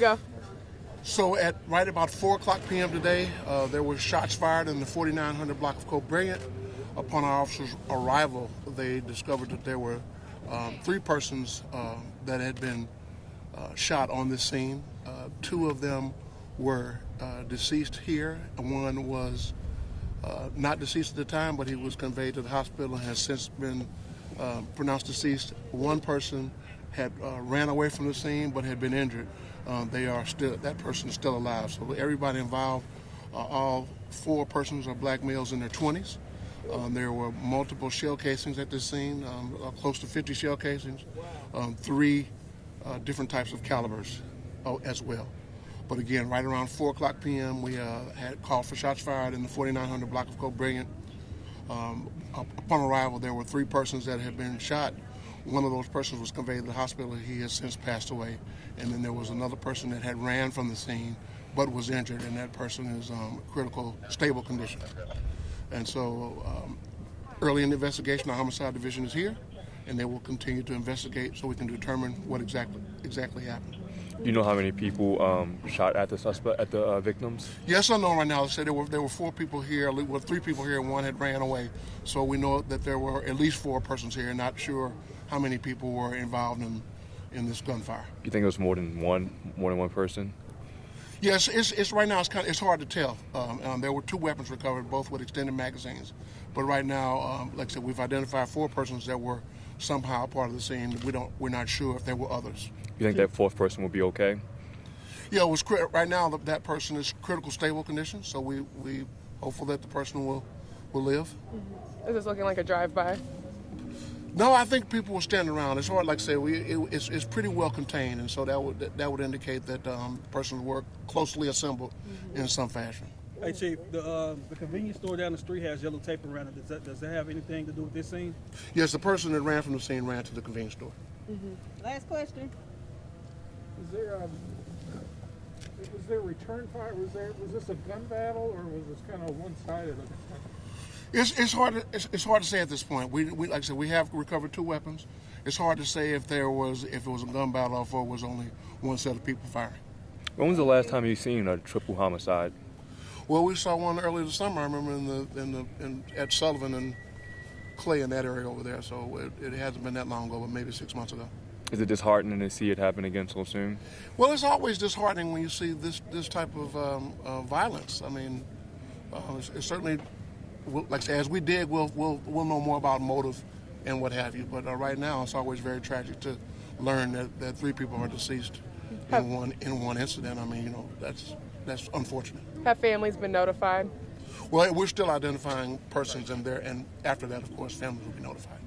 Go. So at right about 4 o'clock p.m. today, there were shots fired in the 4900 block of Coke Brilliant. Upon our officers' arrival, they discovered that there were 3 persons that had been shot on this scene. 2 of them were deceased here. One was not deceased at the time, but he was conveyed to the hospital and has since been pronounced deceased. One person had ran away from the scene but had been injured. That person is still alive. So everybody involved, all 4 persons are black males in their 20s. There were multiple shell casings at this scene, close to 50 shell casings, 3 different types of calibers as well. But again, right around 4 o'clock p.m., we had called for shots fired in the 4900 block of Coke Brilliant. Upon arrival, there were 3 persons that had been shot. One of those persons was conveyed to the hospital. He has since passed away. And then there was another person that had ran from the scene but was injured, and that person is critical, stable condition. And so early in the investigation, the Homicide Division is here, and they will continue to investigate so we can determine what exactly happened. Do you know how many people shot at the victims? Yes, I know right now. They said there were 4 people here, 3 people here, and 1 had ran away. So we know that there were at least 4 persons here. Not sure how many people were involved in this gunfire. You think it was more than one person? Yes, it's right now. It's hard to tell. There were 2 weapons recovered, both with extended magazines. But right now, like I said, we've identified 4 persons that were somehow part of the scene. We're not sure if there were others. You think that 4th person will be okay? Yeah, right now that person is critical stable condition. So we hopeful that the person will live. Is this looking like a drive-by? No, I think people were standing around. It's hard, like I say, it's pretty well contained, and so that would indicate that the persons were closely assembled in some fashion. Hey, Chief, the convenience store down the street has yellow tape around it. Does that have anything to do with this scene? Yes, the person that ran from the scene ran to the convenience store. Last question. Was there return fire? Was this a gun battle, or was this kind of one-sided? It's hard to say at this point. We like I said, we have recovered 2 weapons. It's hard to say if it was a gun battle or if it was only one set of people firing. When was the last time you seen a triple homicide? Well, we saw one earlier this summer. I remember at Sullivan and Clay in that area over there. So it hasn't been that long ago, but maybe 6 months ago. Is it disheartening to see it happen again so soon? Well, it's always disheartening when you see this type of violence. I mean, it's certainly. Like I say, as we dig, we'll know more about motive and what have you. But right now, it's always very tragic to learn that 3 people are deceased in one incident. I mean, that's unfortunate. Have families been notified? Well, we're still identifying persons, and after that, of course, families will be notified.